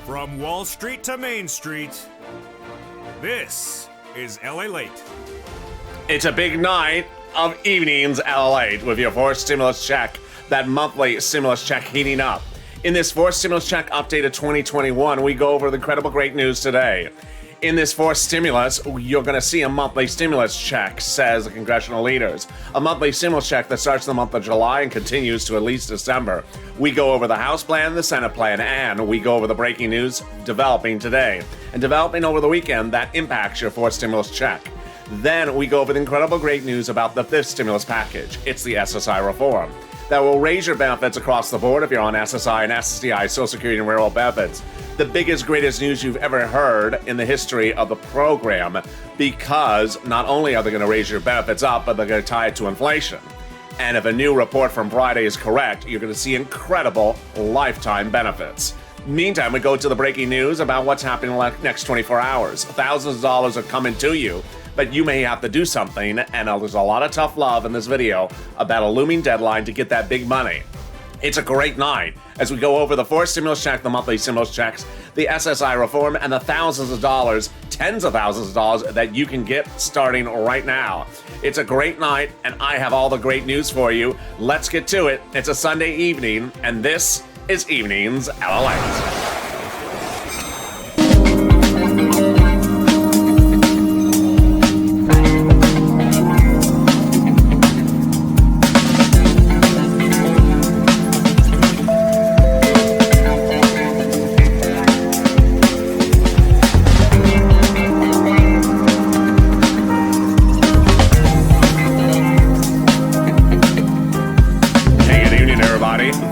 From Wall Street to Main Street, this is LALATE. It's a big night of evenings LALATE with your fourth stimulus check, that monthly stimulus check heating up. In this fourth stimulus check update of 2021, we go over the incredible great news today. In this fourth stimulus, you're going to see a monthly stimulus check, says the congressional leaders. A monthly stimulus check that starts in the month of July and continues to at least December. We go over the House plan, the Senate plan, and we go over the breaking news developing today and developing over the weekend that impacts your fourth stimulus check. Then we go over the incredible great news about the fifth stimulus package. It's the SSI reform that will raise your benefits across the board if you're on SSI and SSDI, Social Security and Rural benefits. The biggest, greatest news you've ever heard in the history of the program, because not only are they going to raise your benefits up, but they're going to tie it to inflation. And if a new report from Friday is correct, you're going to see incredible lifetime benefits. Meantime, we go to the breaking news about what's happening in the next 24 hours. Thousands of dollars are coming to you, but you may have to do something, and there's a lot of tough love in this video about a looming deadline to get that big money. It's a great night as we go over the fourth stimulus check, the monthly stimulus checks, the SSI reform, and the thousands of dollars, tens of thousands of dollars that you can get starting right now. It's a great night, and I have all the great news for you. Let's get to it. It's a Sunday evening, and this is Evenings LALATE.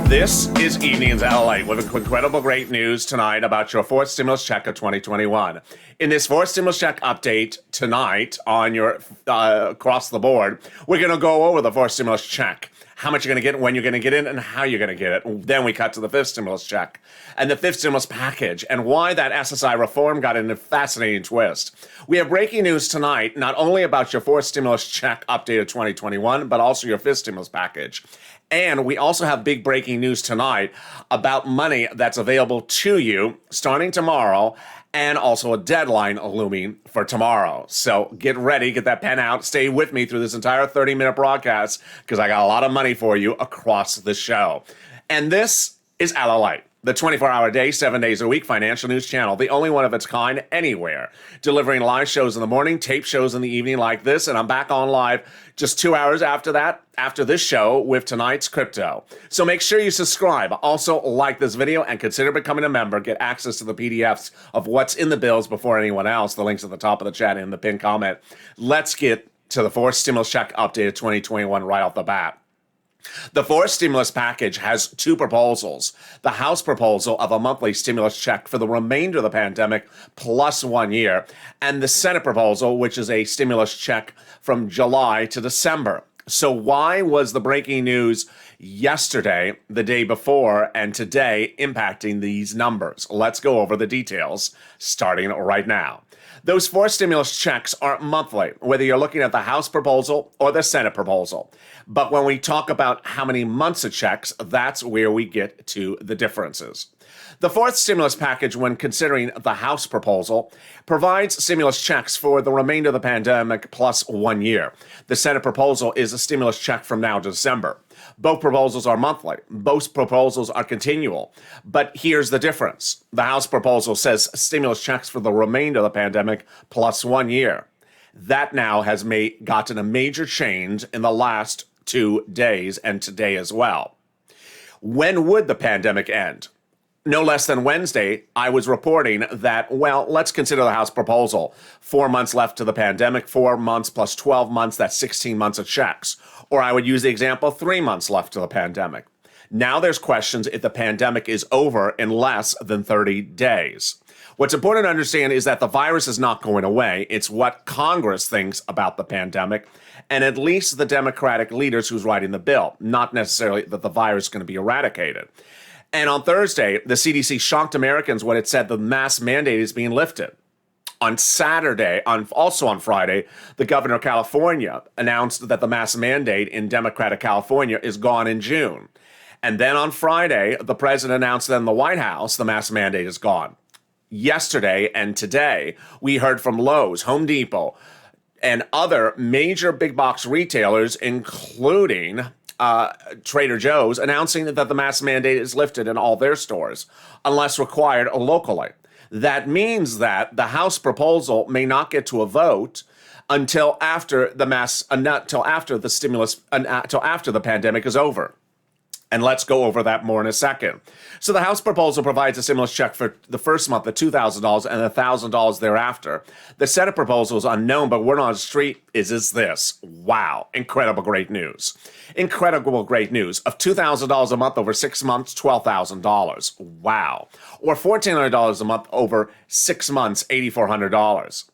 This is Evenings LALATE with incredible great news tonight about your fourth stimulus check of 2021. In this fourth stimulus check update tonight on your across the board, we're going to go over the fourth stimulus check, how much you're going to get, when you're going to get it, and how you're going to get it. Then we cut to the fifth stimulus check and the fifth stimulus package and why that SSI reform got in a fascinating twist. We have breaking news tonight, not only about your fourth stimulus check update of 2021, but also your fifth stimulus package. And we also have big breaking news tonight about money that's available to you starting tomorrow, and also a deadline looming for tomorrow. So get ready, get that pen out, stay with me through this entire 30-minute broadcast, because I got a lot of money for you across the show. And this is LALATE, the 24-hour day, 7 days a week financial news channel, the only one of its kind anywhere, delivering live shows in the morning, tape shows in the evening like this, and I'm back on live just 2 hours after that, after this show, with tonight's crypto. So make sure you subscribe. Also, like this video and consider becoming a member. Get access to the PDFs of what's in the bills before anyone else. The link's at the top of the chat and in the pinned comment. Let's get to the fourth stimulus check update of 2021 right off the bat. The fourth stimulus package has two proposals. The House proposal of a monthly stimulus check for the remainder of the pandemic plus 1 year, and the Senate proposal, which is a stimulus check from July to December. So why was the breaking news yesterday, the day before, and today impacting these numbers? Let's go over the details starting right now. Those four stimulus checks are monthly, whether you're looking at the House proposal or the Senate proposal. But when we talk about how many months of checks, that's where we get to the differences. The fourth stimulus package, when considering the House proposal, provides stimulus checks for the remainder of the pandemic plus 1 year. The Senate proposal is a stimulus check from now to December. Both proposals are monthly. Both proposals are continual. But here's the difference. The House proposal says stimulus checks for the remainder of the pandemic plus 1 year. That now has gotten a major change in the last 2 days and today as well. When would the pandemic end? No less than Wednesday, I was reporting that, well, let's consider the House proposal. 4 months left to the pandemic, 4 months plus 12 months, that's 16 months of checks. Or I would use the example, 3 months left to the pandemic. Now there's questions if the pandemic is over in less than 30 days. What's important to understand is that the virus is not going away. It's what Congress thinks about the pandemic, and at least the Democratic leaders who's writing the bill, not necessarily that the virus is going to be eradicated. And on Thursday, the CDC shocked Americans when it said the mask mandate is being lifted. On Saturday, also on Friday, the governor of California announced that the mask mandate in Democratic California is gone in June. And then on Friday, the president announced that in the White House, the mask mandate is gone. yesterday and today, we heard from Lowe's, Home Depot, and other major big box retailers, including Trader Joe's, announcing that the mask mandate is lifted in all their stores, unless required locally. That means that the House proposal may not get to a vote until after until after the pandemic is over. And let's go over that more in a second. So the House proposal provides a stimulus check for the first month of $2,000 and $1,000 thereafter. The Senate proposal is unknown, but word on the street is this. Wow. Incredible great news. Incredible great news. Of $2,000 a month over 6 months, $12,000. Wow. Or $1,400 a month over 6 months, $8,400.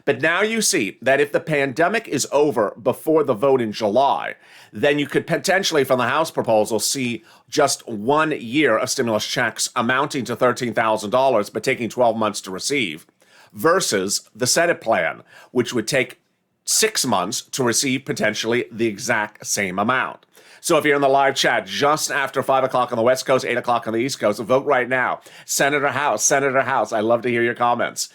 But now you see that if the pandemic is over before the vote in July, then you could potentially, from the House proposal, see just 1 year of stimulus checks amounting to $13,000, but taking 12 months to receive, versus the Senate plan, which would take 6 months to receive potentially the exact same amount. So if you're in the live chat just after 5 o'clock on the West Coast, 8 o'clock on the East Coast, vote right now. Senator House. I love to hear your comments.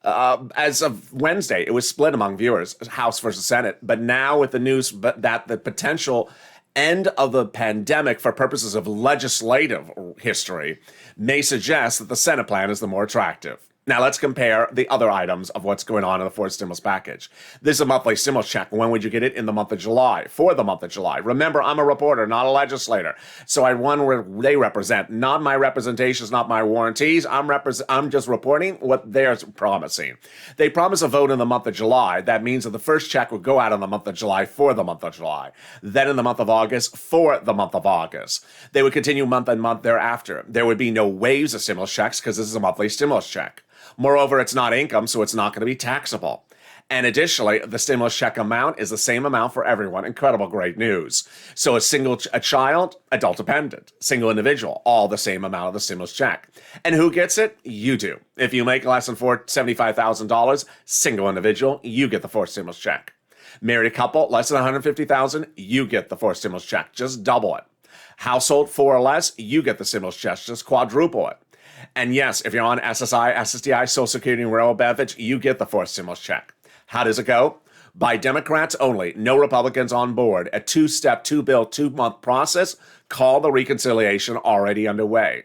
As of Wednesday, it was split among viewers, House versus Senate. But now with the news that the potential end of the pandemic for purposes of legislative history may suggest that the Senate plan is the more attractive. Now let's compare the other items of what's going on in the fourth stimulus package. This is a monthly stimulus check. When would you get it? In the month of July, for the month of July. Remember, I'm a reporter, not a legislator. So I want where they represent, not my representations, not my warranties. I'm just reporting what they're promising. They promise a vote in the month of July. That means that the first check would go out in the month of July for the month of July. Then in the month of August for the month of August. They would continue month and month thereafter. There would be no waves of stimulus checks because this is a monthly stimulus check. Moreover, it's not income, so it's not going to be taxable. And additionally, the stimulus check amount is the same amount for everyone. Incredible, great news. So a child, adult dependent, single individual, all the same amount of the stimulus check. And who gets it? You do. If you make less than $75,000, single individual, you get the fourth stimulus check. Married couple, less than $150,000, you get the fourth stimulus check. Just double it. Household, 4 or less, you get the stimulus check. Just quadruple it. And yes, if you're on SSI, SSDI, Social Security, and railroad benefits, you get the fourth stimulus check. How does it go? By Democrats only, no Republicans on board. A 2-step, 2-bill, 2-month process called the reconciliation already underway.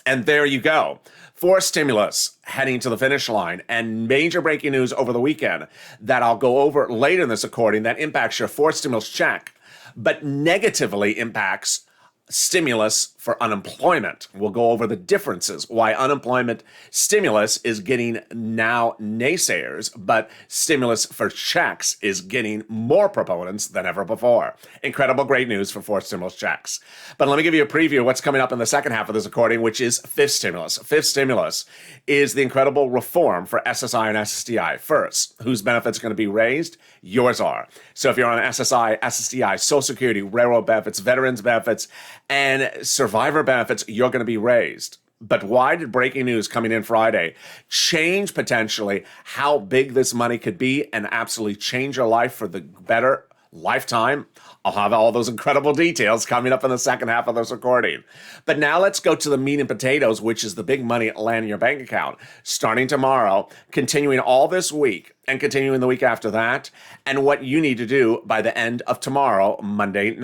And there you go. Fourth stimulus heading to the finish line, and major breaking news over the weekend that I'll go over later in this recording that impacts your fourth stimulus check, but negatively impacts stimulus for unemployment. We'll go over the differences, why unemployment stimulus is getting now naysayers, but stimulus for checks is getting more proponents than ever before. Incredible, great news for fourth stimulus checks. But let me give you a preview of what's coming up in the second half of this recording, which is fifth stimulus. Fifth stimulus is the incredible reform for SSI and SSDI. First, whose benefits are going to be raised? Yours are. So if you're on SSI, SSDI, Social Security, railroad benefits, veterans benefits, and survivor benefits, you're going to be raised. But why did breaking news coming in Friday change potentially how big this money could be and absolutely change your life for the better lifetime? I'll have all those incredible details coming up in the second half of this recording. But now let's go to the meat and potatoes, which is the big money landing in your bank account, starting tomorrow, continuing all this week, and continuing the week after that, and what you need to do by the end of tomorrow, Monday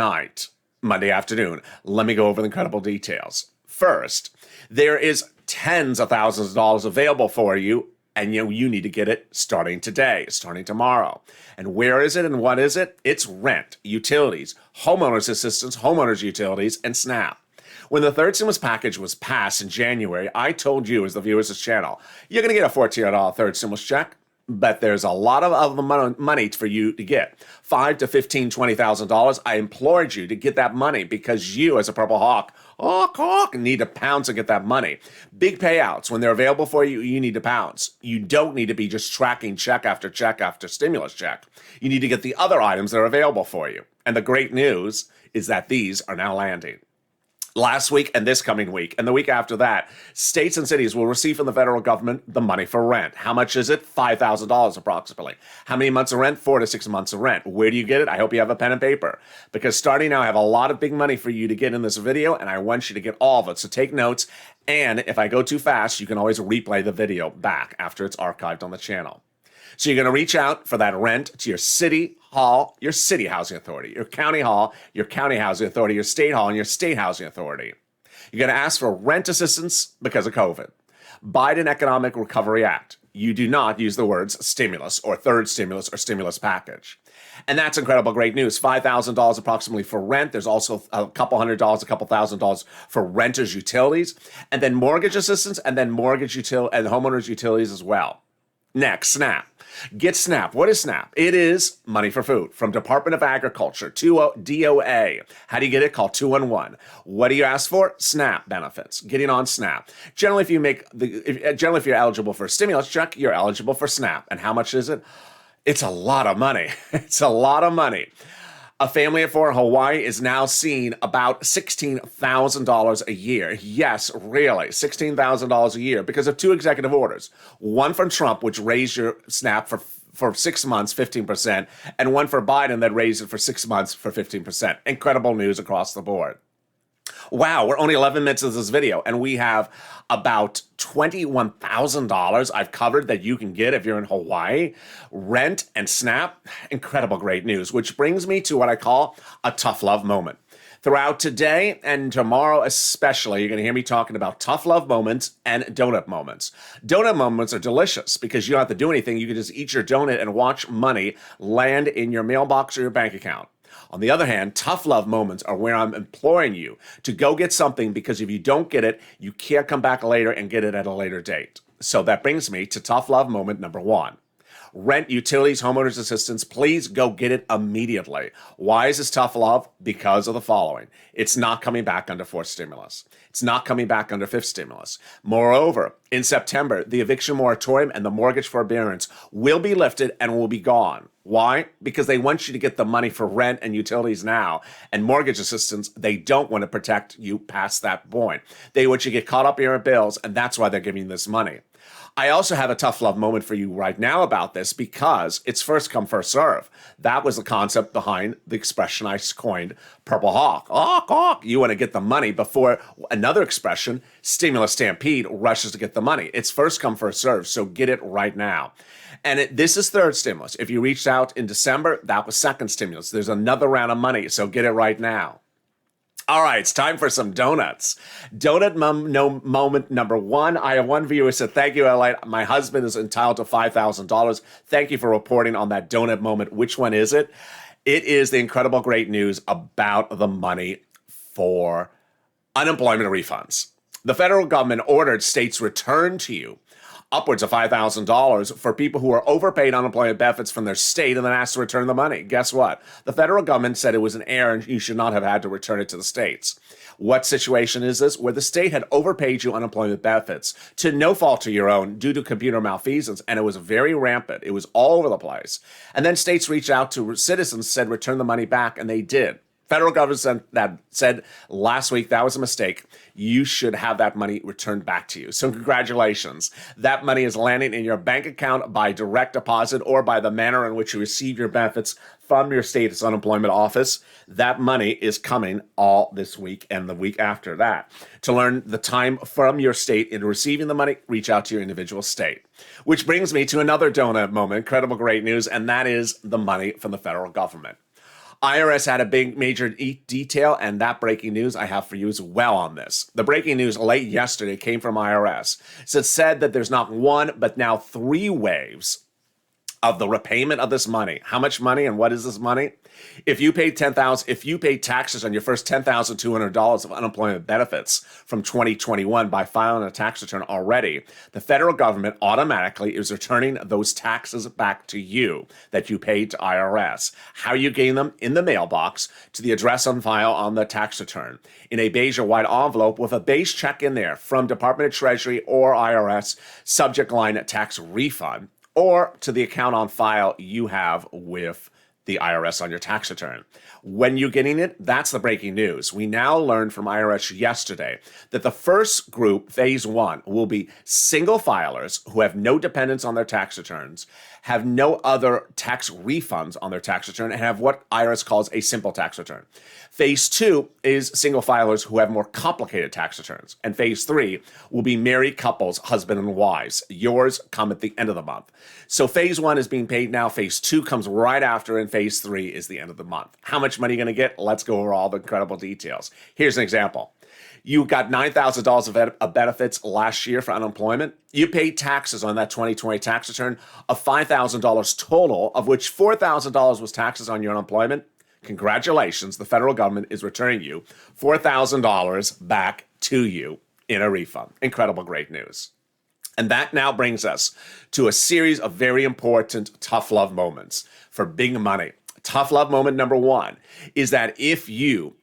afternoon. Let me go over the incredible details. First, there is tens of thousands of dollars available for you, and you need to get it starting today, starting tomorrow. And where is it and what is it? It's rent, utilities, homeowners assistance, homeowners utilities, and SNAP. When the third stimulus package was passed in January, I told you as the viewers of this channel, you're going to get a $14 third stimulus check. But there's a lot of the money for you to get. $5,000 to $15,000, $20,000. I implored you to get that money because you, as a Purple Hawk, need to pounce and get that money. Big payouts, when they're available for you, you need to pounce. You don't need to be just tracking check after stimulus check. You need to get the other items that are available for you. And the great news is that these are now landing. Last week and this coming week and the week after that, states and cities will receive from the federal government the money for rent. How much is it? $5,000 approximately. How many months of rent? 4 to 6 months of rent. Where do you get it? I hope you have a pen and paper, because starting now I have a lot of big money for you to get in this video, and I want you to get all of it. So take notes, and if I go too fast, you can always replay the video back after it's archived on the channel. So you're going to reach out for that rent to your city hall, your city housing authority, your county hall, your county housing authority, your state hall, and your state housing authority. You're going to ask for rent assistance because of COVID. Biden Economic Recovery Act. You do not use the words stimulus or third stimulus or stimulus package. And that's incredible, great news. $5,000 approximately for rent. There's also a couple $100s, a couple $1,000s for renters' utilities, and then mortgage assistance, and then mortgage and homeowners' utilities as well. Next, SNAP. Get SNAP. What is SNAP? It is money for food from Department of Agriculture, DOA. How do you get it? Call 211. What do you ask for? SNAP benefits. Getting on SNAP. Generally, if you're eligible for a stimulus check, you're eligible for SNAP. And how much is it? It's a lot of money. It's a lot of money. A family of four in Hawaii is now seeing about $16,000 a year. Yes, really, $16,000 a year because of two executive orders. One from Trump, which raised your SNAP for 6 months, 15%, and one for Biden that raised it for 6 months for 15%. Incredible news across the board. Wow, we're only 11 minutes of this video, and we have about $21,000 I've covered that you can get if you're in Hawaii. Rent and SNAP, incredible great news, which brings me to what I call a tough love moment. Throughout today and tomorrow especially, you're going to hear me talking about tough love moments and donut moments. Donut moments are delicious because you don't have to do anything. You can just eat your donut and watch money land in your mailbox or your bank account. On the other hand, tough love moments are where I'm imploring you to go get something, because if you don't get it, you can't come back later and get it at a later date. So that brings me to tough love moment number 1. Rent, utilities, homeowners assistance, please go get it immediately. Why is this tough love? Because of the following. It's not coming back under fourth stimulus. It's not coming back under fifth stimulus. Moreover, in September, the eviction moratorium and the mortgage forbearance will be lifted and will be gone. Why? Because they want you to get the money for rent and utilities now, and mortgage assistance, they don't want to protect you past that point. They want you to get caught up in your bills, and that's why they're giving you this money. I also have a tough love moment for you right now about this, because it's first come, first serve. That was the concept behind the expression I coined, Purple Hawk. Hawk, hawk. You want to get the money before another expression, stimulus stampede, rushes to get the money. It's first come, first serve, so get it right now. And this is third stimulus. If you reached out in December, that was second stimulus. There's another round of money, so get it right now. All right, it's time for some donuts. Donut moment number 1. I have one viewer who said, thank you, LALATE. My husband is entitled to $5,000. Thank you for reporting on that donut moment. Which one is it? It is the incredible great news about the money for unemployment refunds. The federal government ordered states return to you upwards of $5,000 for people who are overpaid unemployment benefits from their state and then asked to return the money. Guess what? The federal government said it was an error and you should not have had to return it to the states. What situation is this? Where the state had overpaid you unemployment benefits to no fault of your own due to computer malfeasance, and it was very rampant. It was all over the place. And then states reached out to citizens, said return the money back, and they did. Federal government said last week that was a mistake. You should have that money returned back to you. So congratulations. That money is landing in your bank account by direct deposit or by the manner in which you receive your benefits from your state's unemployment office. That money is coming all this week and the week after that. To learn the time from your state in receiving the money, reach out to your individual state. Which brings me to another donut moment, incredible great news, and that is the money from the federal government. IRS had a big major detail, and that breaking news I have for you as well on this. The breaking news late yesterday came from IRS. So it said that there's not one, but now 3 waves of the repayment of this money. How much money and what is this money? If you paid taxes on your first $10,200 of unemployment benefits from 2021 by filing a tax return already, the federal government automatically is returning those taxes back to you that you paid to IRS. How are you getting them? In the mailbox to the address on file on the tax return in a beige or white envelope with a beige check in there from Department of Treasury or IRS, subject line tax refund, or to the account on file you have with the IRS on your tax return. When you're getting it, that's the breaking news. We now learned from IRS yesterday that the first group, phase one, will be single filers who have no dependents on their tax returns, have no other tax refunds on their tax return, and have what IRS calls a simple tax return. Phase two is single filers who have more complicated tax returns. And phase three will be married couples, husband and wives. Yours come at the end of the month. So phase one is being paid now. Phase two comes right after, and phase three is the end of the month. How much money are you going to get? Let's go over all the incredible details. Here's an example. You got $9,000 of benefits last year for unemployment. You paid taxes on that 2020 tax return of $5,000 total, of which $4,000 was taxes on your unemployment. Congratulations, the federal government is returning you $4,000 back to you in a refund. Incredible, great news. And that now brings us to a series of very important tough love moments for big money. Tough love moment number one is that if you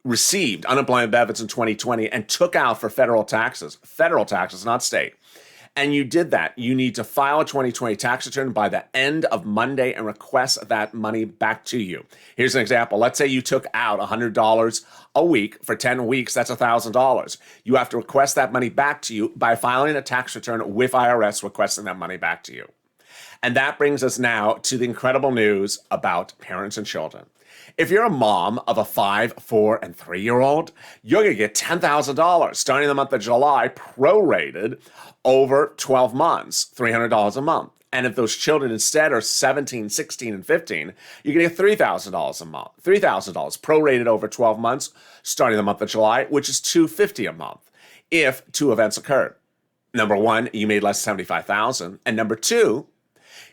received unemployment benefits in 2020 and took out for federal taxes, not state, and you did that, you need to file a 2020 tax return by the end of Monday and request that money back to you. Here's an example. Let's say you took out $100 a week for 10 weeks. That's $1,000. You have to request that money back to you by filing a tax return with IRS requesting that money back to you. And that brings us now to the incredible news about parents and children. If you're a mom of a 5, 4, and 3-year-old, you're going to get $10,000 starting the month of July, prorated over 12 months, $300 a month. And if those children instead are 17, 16, and 15, you're going to get $3,000 a month, $3,000 prorated over 12 months, starting the month of July, which is $250 a month if two events occurred. Number one, you made less than $75,000, and number two,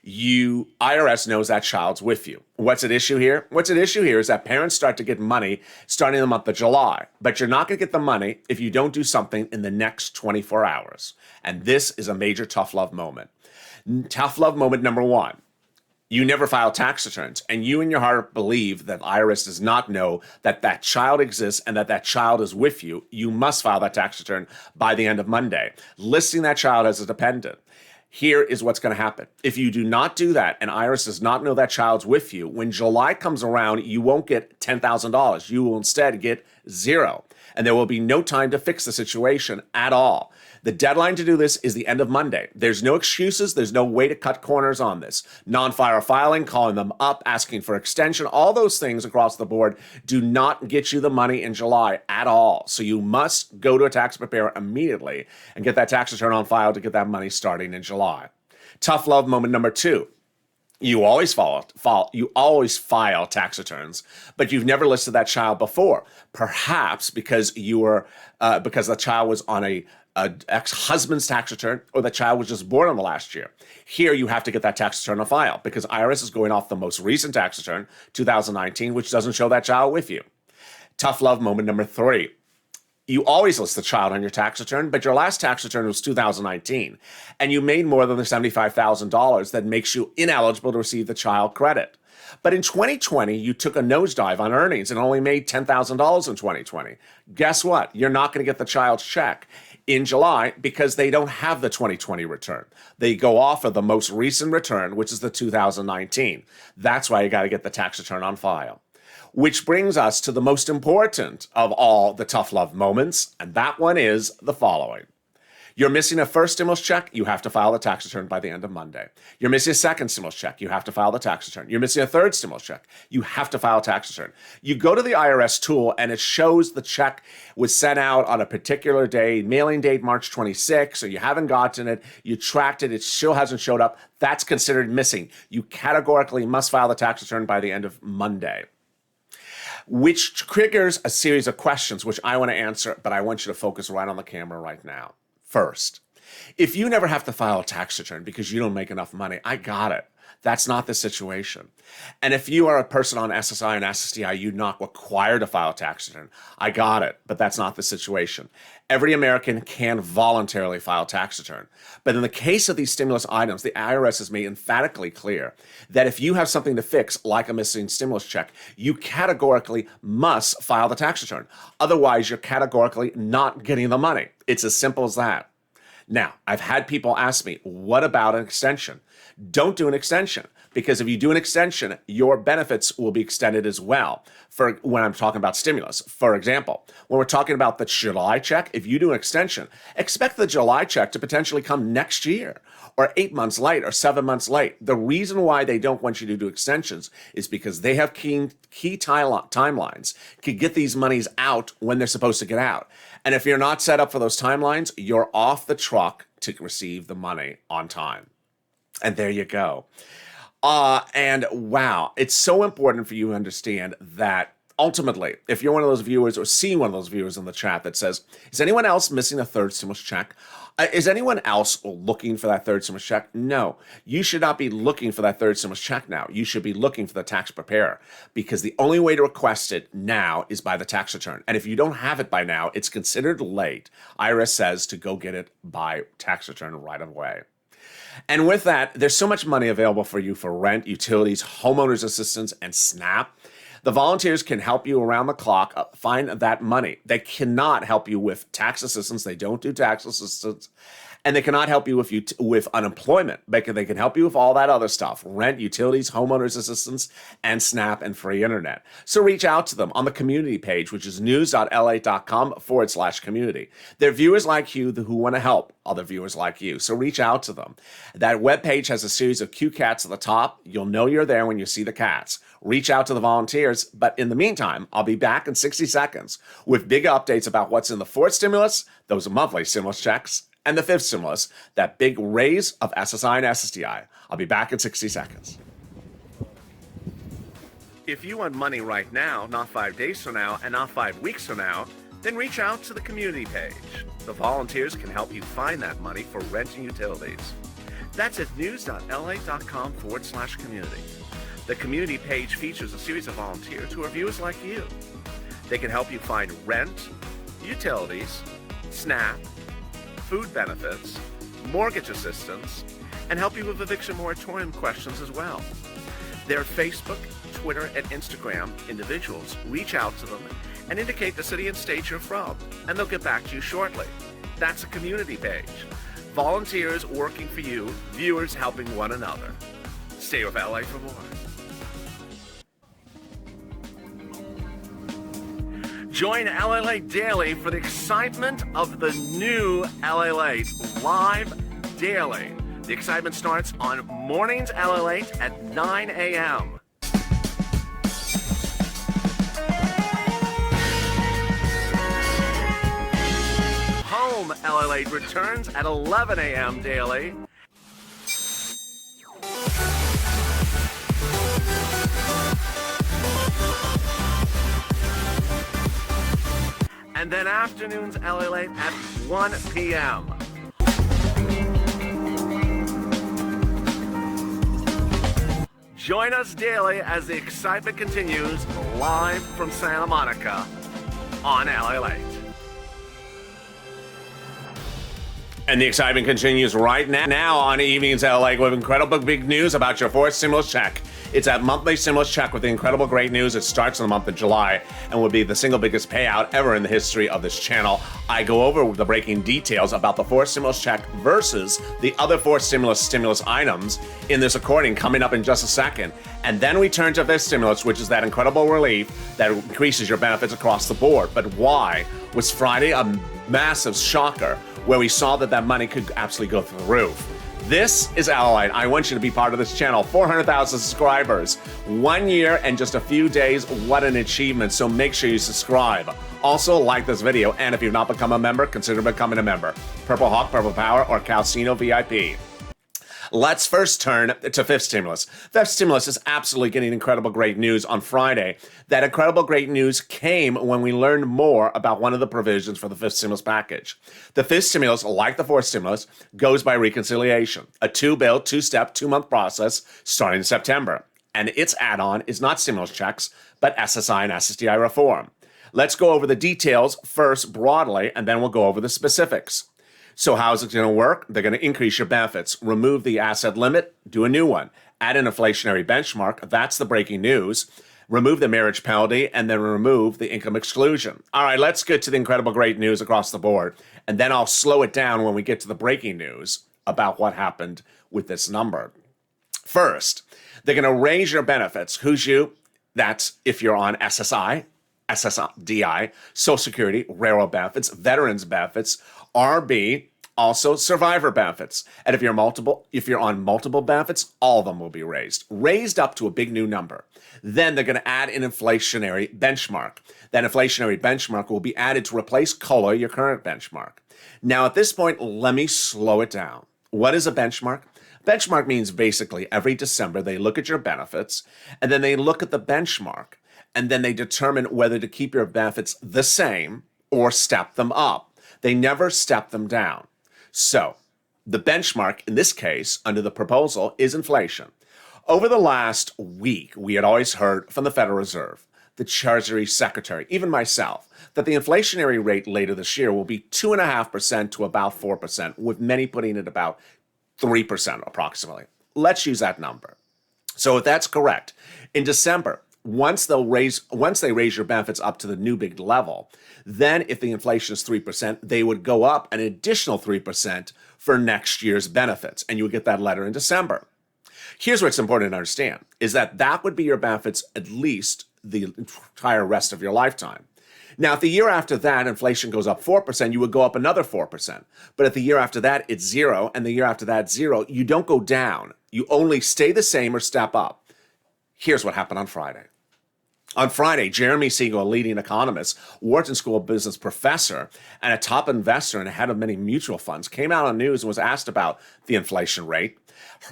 IRS knows that child's with you. What's at issue here? What's at issue here is that parents start to get money starting in the month of July, but you're not going to get the money if you don't do something in the next 24 hours. And this is a major tough love moment. Tough love moment number one. You never file tax returns, and you in your heart believe that IRS does not know that that child exists and that that child is with you. You must file that tax return by the end of Monday, listing that child as a dependent. Here is what's going to happen. If you do not do that and IRS does not know that child's with you, when July comes around, you won't get $10,000. You will instead get zero. And there will be no time to fix the situation at all. The deadline to do this is the end of Monday. There's no excuses. There's no way to cut corners on this. Non-fire filing, calling them up, asking for extension, all those things across the board do not get you the money in July at all. So you must go to a tax preparer immediately and get that tax return on file to get that money starting in July. Tough love moment number two. You always file tax returns, but you've never listed that child before. Perhaps because because the child was on a ex-husband's tax return, or the child was just born in the last year. Here, you have to get that tax return on file because IRS is going off the most recent tax return, 2019, which doesn't show that child with you. Tough love moment number three. You always list the child on your tax return, but your last tax return was 2019, and you made more than the $75,000 that makes you ineligible to receive the child credit. But in 2020, you took a nosedive on earnings and only made $10,000 in 2020. Guess what? You're not going to get the child's check in July because they don't have the 2020 return. They go off of the most recent return, which is the 2019. That's why you got to get the tax return on file. Which brings us to the most important of all the tough love moments, and that one is the following. You're missing a first stimulus check, you have to file the tax return by the end of Monday. You're missing a second stimulus check, you have to file the tax return. You're missing a third stimulus check, you have to file a tax return. You go to the IRS tool and it shows the check was sent out on a particular day, mailing date March 26, or you haven't gotten it, you tracked it, it still hasn't showed up. That's considered missing. You categorically must file the tax return by the end of Monday. Which triggers a series of questions, which I want to answer, but I want you to focus right on the camera right now. First, if you never have to file a tax return because you don't make enough money, I got it. That's not the situation. And if you are a person on SSI and SSDI, you're not required to file a tax return. I got it, but that's not the situation. Every American can voluntarily file a tax return. But in the case of these stimulus items, the IRS has made emphatically clear that if you have something to fix, like a missing stimulus check, you categorically must file the tax return. Otherwise, you're categorically not getting the money. It's as simple as that. Now, I've had people ask me, what about an extension? Don't do an extension, because if you do an extension, your benefits will be extended as well. For when I'm talking about stimulus, for example, when we're talking about the July check, if you do an extension, expect the July check to potentially come next year, or 8 months late, or 7 months late. The reason why they don't want you to do extensions is because they have key timelines to get these monies out when they're supposed to get out. And if you're not set up for those timelines, you're off the truck to receive the money on time. And there you go. And wow, it's so important for you to understand that ultimately, if you're one of those viewers or see one of those viewers in the chat that says, is anyone else missing a third stimulus check? Is anyone else looking for that third stimulus check? No, you should not be looking for that third stimulus check now. You should be looking for the tax preparer, because the only way to request it now is by the tax return. And if you don't have it by now, it's considered late. IRS says to go get it by tax return right away. And with that, there's so much money available for you for rent, utilities, homeowners assistance, and SNAP. The volunteers can help you around the clock find that money. They cannot help you with tax assistance. They don't do tax assistance. And they cannot help you with unemployment. They can help you with all that other stuff: rent, utilities, homeowners assistance, and SNAP and free internet. So reach out to them on the community page, which is news.lalate.com/community. They're viewers like you who want to help other viewers like you. So reach out to them. That webpage has a series of cute cats at the top. You'll know you're there when you see the cats. Reach out to the volunteers. But in the meantime, I'll be back in 60 seconds with big updates about what's in the fourth stimulus, those monthly stimulus checks, and the fifth stimulus, that big raise of SSI and SSDI. I'll be back in 60 seconds. If you want money right now, not 5 days from now, and not 5 weeks from now, then reach out to the community page. The volunteers can help you find that money for rent and utilities. That's at news.lalate.com/community. The community page features a series of volunteers who are viewers like you. They can help you find rent, utilities, SNAP, food benefits, mortgage assistance, and help you with eviction moratorium questions as well. Their Facebook, Twitter, and Instagram individuals reach out to them and indicate the city and state you're from, and they'll get back to you shortly. That's a community page. Volunteers working for you, viewers helping one another. Stay with LA for more. Join LALATE Daily for the excitement of the new LALATE live daily. The excitement starts on mornings LALATE at 9 a.m. Home LALATE returns at 11 a.m. daily. And then afternoons LALATE at 1 p.m. Join us daily as the excitement continues live from Santa Monica on LALATE. And the excitement continues right now on Evenings LA with incredible big news about your fourth stimulus check. It's that monthly stimulus check with the incredible great news. It starts in the month of July and will be the single biggest payout ever in the history of this channel. I go over the breaking details about the fourth stimulus check versus the other four stimulus items in this recording coming up in just a second. And then we turn to this stimulus, which is that incredible relief that increases your benefits across the board. But why was Friday a massive shocker where we saw that money could absolutely go through the roof? This is LALATE. I want you to be part of this channel. 400,000 subscribers. 1 year and just a few days. What an achievement. So make sure you subscribe. Also, like this video. And if you've not become a member, consider becoming a member. Purple Hawk, Purple Power, or Calcino VIP. Let's first turn to fifth stimulus. Fifth stimulus is absolutely getting incredible great news on Friday. That incredible great news came when we learned more about one of the provisions for the fifth stimulus package. The fifth stimulus, like the fourth stimulus, goes by reconciliation, a two-bill, two-step, two-month process starting in September. And its add-on is not stimulus checks, but SSI and SSDI reform. Let's go over the details first broadly, and then we'll go over the specifics. So how is it going to work? They're going to increase your benefits, remove the asset limit, do a new one, add an inflationary benchmark. That's the breaking news. remove the marriage penalty, and then remove the income exclusion. All right, let's get to the incredible great news across the board, and then I'll slow it down when we get to the breaking news about what happened with this number. First, they're going to raise your benefits. Who's you? That's if you're on SSI, SSDI, Social Security, railroad benefits, veterans benefits, RB, also survivor benefits. And if you're on multiple benefits, all of them will be raised up to a big new number. Then they're going to add an inflationary benchmark. That inflationary benchmark will be added to replace COLA, your current benchmark. Now, at this point, let me slow it down. What is a benchmark? Benchmark means basically every December they look at your benefits and then they look at the benchmark and then they determine whether to keep your benefits the same or step them up. They never step them down. So the benchmark in this case under the proposal is inflation. Over the last week, we had always heard from the Federal Reserve, the Treasury Secretary, even myself, that the inflationary rate later this year will be 2.5% to about 4%, with many putting it about 3% approximately. Let's use that number. So if that's correct, in December, once they raise your benefits up to the new big level, then if the inflation is 3%, they would go up an additional 3% for next year's benefits, and you would get that letter in December. Here's what's important to understand, is that would be your benefits at least the entire rest of your lifetime. Now, if the year after that inflation goes up 4%, you would go up another 4%. But if the year after that it's 0, and the year after that 0, you don't go down. You only stay the same or step up. Here's what happened on Friday. On Friday, Jeremy Siegel, a leading economist, Wharton School of Business professor, and a top investor and a head of many mutual funds, came out on news and was asked about the inflation rate.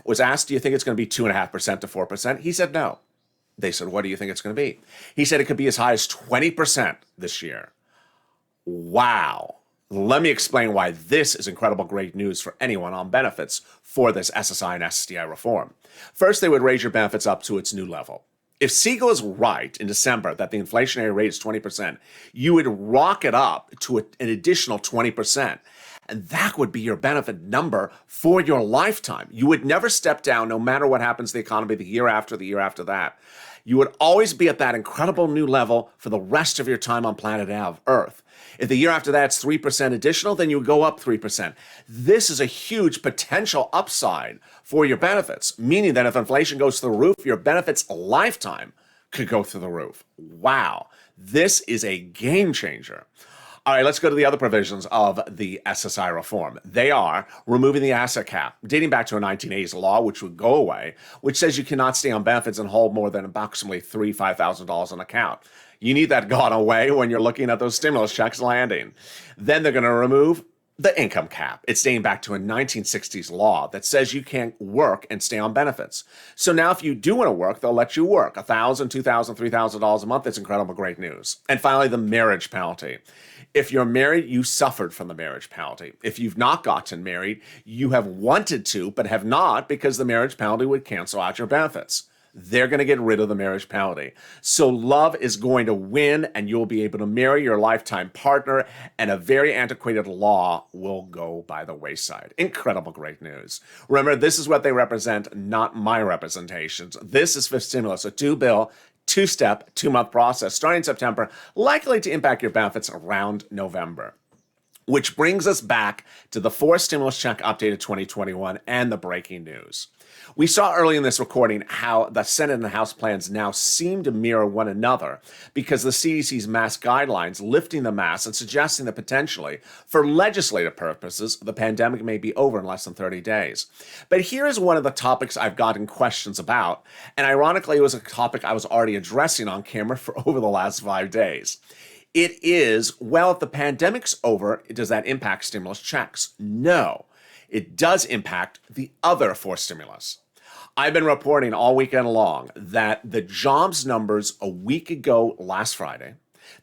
Was asked, do you think it's going to be 2.5% to 4%? He said no. They said, what do you think it's going to be? He said it could be as high as 20% this year. Wow. Let me explain why this is incredible great news for anyone on benefits for this SSI and SSDI reform. First, they would raise your benefits up to its new level. If Siegel is right in December that the inflationary rate is 20%, you would rock it up to an additional 20%. And that would be your benefit number for your lifetime. You would never step down no matter what happens to the economy the year after that. You would always be at that incredible new level for the rest of your time on planet Earth. If the year after that's 3% additional, then you would go up 3%. This is a huge potential upside for your benefits, meaning that if inflation goes through the roof, your benefits lifetime could go through the roof. Wow, this is a game changer. All right, let's go to the other provisions of the SSI reform. They are removing the asset cap, dating back to a 1980s law, which would go away, which says you cannot stay on benefits and hold more than approximately $5,000 on account. You need that gone away when you're looking at those stimulus checks landing. Then they're going to remove the income cap. It's dating back to a 1960s law that says you can't work and stay on benefits. So now if you do want to work, they'll let you work. $1,000, $2,000, $3,000 a month. It's incredible great news. And finally, the marriage penalty. If you're married, you suffered from the marriage penalty. If you've not gotten married, you have wanted to, but have not because the marriage penalty would cancel out your benefits. They're going to get rid of the marriage penalty. So love is going to win and you'll be able to marry your lifetime partner and a very antiquated law will go by the wayside. Incredible great news. Remember, this is what they represent, not my representations. This is fifth stimulus, a two-bill, two-step, two-month process starting in September, likely to impact your benefits around November. Which brings us back to the fourth stimulus check updated 2021 and the breaking news. We saw early in this recording how the Senate and House plans now seem to mirror one another because the CDC's mask guidelines lifting the mask and suggesting that potentially, for legislative purposes, the pandemic may be over in less than 30 days. But here is one of the topics I've gotten questions about, and ironically, it was a topic I was already addressing on camera for over the last 5 days. It is, well, if the pandemic's over, does that impact stimulus checks? No. It does impact the other four stimulus. I've been reporting all weekend long that the jobs numbers a week ago last Friday,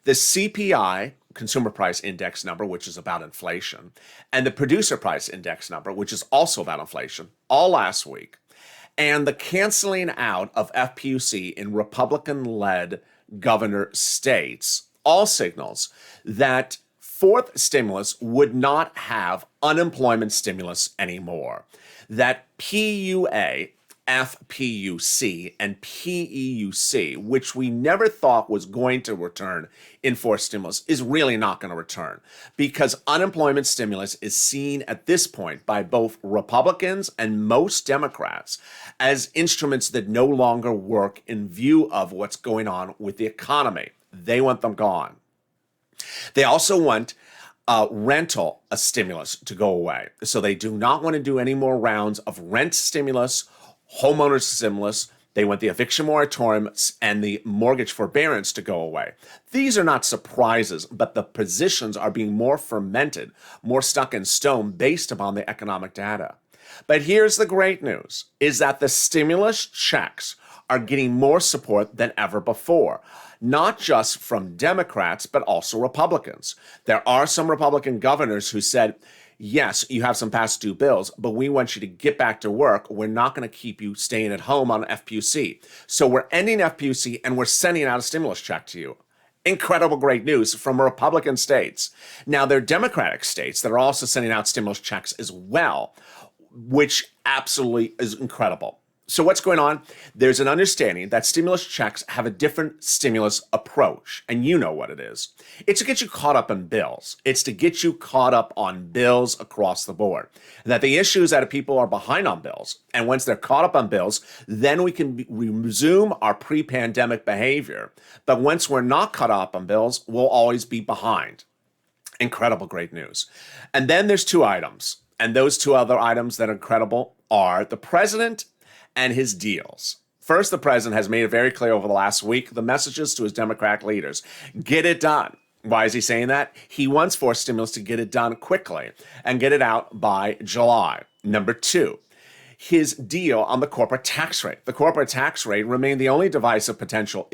the CPI, Consumer Price Index number, which is about inflation, and the Producer Price Index number, which is also about inflation, all last week, and the canceling out of FPUC in Republican-led governor states, all signals that fourth stimulus would not have unemployment stimulus anymore. That PUA FPUC and PEUC, which we never thought was going to return in forced stimulus, is really not going to return because unemployment stimulus is seen at this point by both Republicans and most Democrats as instruments that no longer work in view of what's going on with the economy. They want them gone. They also want rental stimulus to go away. So they do not want to do any more rounds of rent stimulus, homeowners stimulus. They want the eviction moratorium and the mortgage forbearance to go away. These are not surprises, but the positions are being more fermented, more stuck in stone based upon the economic data. But here's the great news, is that the stimulus checks are getting more support than ever before, not just from Democrats, but also Republicans. There are some Republican governors who said, yes, you have some past due bills, but we want you to get back to work. We're not going to keep you staying at home on FPUC. So we're ending FPUC and we're sending out a stimulus check to you. Incredible great news from Republican states. Now, there are Democratic states that are also sending out stimulus checks as well, which absolutely is incredible. So what's going on? There's an understanding that stimulus checks have a different stimulus approach, and you know what it is. It's to get you caught up in bills. It's to get you caught up on bills across the board. And that the issue is that people are behind on bills, and once they're caught up on bills, then we can resume our pre-pandemic behavior. But once we're not caught up on bills, we'll always be behind. Incredible great news. And then there's two items, and those two other items that are incredible are the president and his deals. First, the president has made it very clear over the last week the messages to his Democratic leaders. Get it done. Why is he saying that? He wants forced stimulus to get it done quickly and get it out by July. Number two, his deal on the corporate tax rate. The corporate tax rate remained the only potentially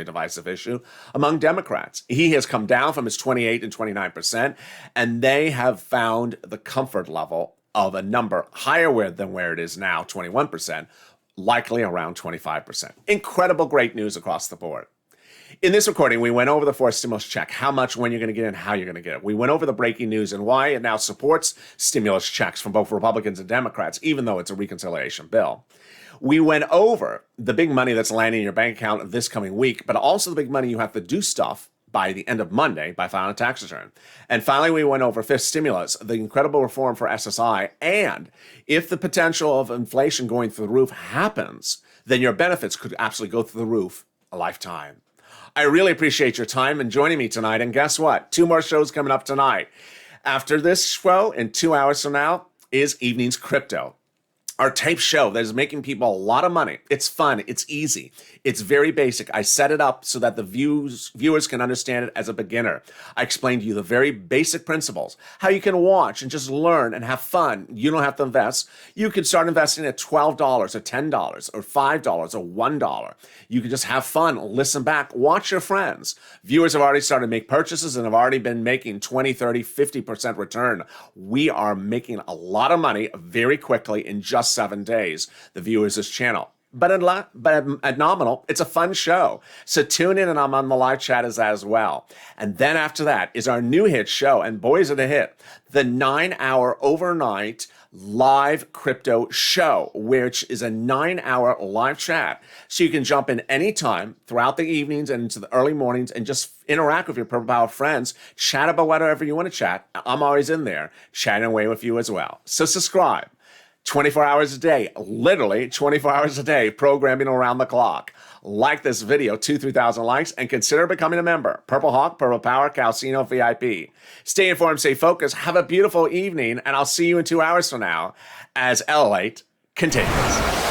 divisive issue among Democrats. He has come down from his 28 and 29%, and they have found the comfort level of a number higher than where it is now, 21%, likely around 25%. Incredible great news across the board. In this recording, we went over the forced stimulus check, how much, when you're going to get it, and how you're going to get it. We went over the breaking news and why it now supports stimulus checks from both Republicans and Democrats, even though it's a reconciliation bill. We went over the big money that's landing in your bank account this coming week, but also the big money you have to do stuff by the end of Monday by filing a tax return. And finally, we went over fifth stimulus, the incredible reform for SSI, and if the potential of inflation going through the roof happens, then your benefits could absolutely go through the roof a lifetime. I really appreciate your time and joining me tonight. And guess what? 2 more shows coming up tonight. After this show, in 2 hours from now, is Evening's Crypto. Our tape show that is making people a lot of money. It's fun. It's easy. It's very basic. I set it up so that the viewers can understand it as a beginner. I explained to you the very basic principles, how you can watch and just learn and have fun. You don't have to invest. You can start investing at $12 or $10 or $5 or $1. You can just have fun, listen back, watch your friends. Viewers have already started to make purchases and have already been making 20, 30, 50% return. We are making a lot of money very quickly in just 7 days, the viewers of this channel. But at nominal, it's a fun show. So tune in and I'm on the live chat as well. And then after that is our new hit show, and boy is it a hit, the 9-hour overnight live crypto show, which is a 9-hour live chat. So you can jump in anytime throughout the evenings and into the early mornings and just interact with your Purple Power friends, chat about whatever you want to chat. I'm always in there chatting away with you as well. So subscribe. 24 hours a day, literally 24 hours a day, programming around the clock. Like this video, 3,000 likes, and consider becoming a member. Purple Hawk, Purple Power, Calcino VIP. Stay informed, stay focused, have a beautiful evening, and I'll see you in 2 hours from now as LALATE continues.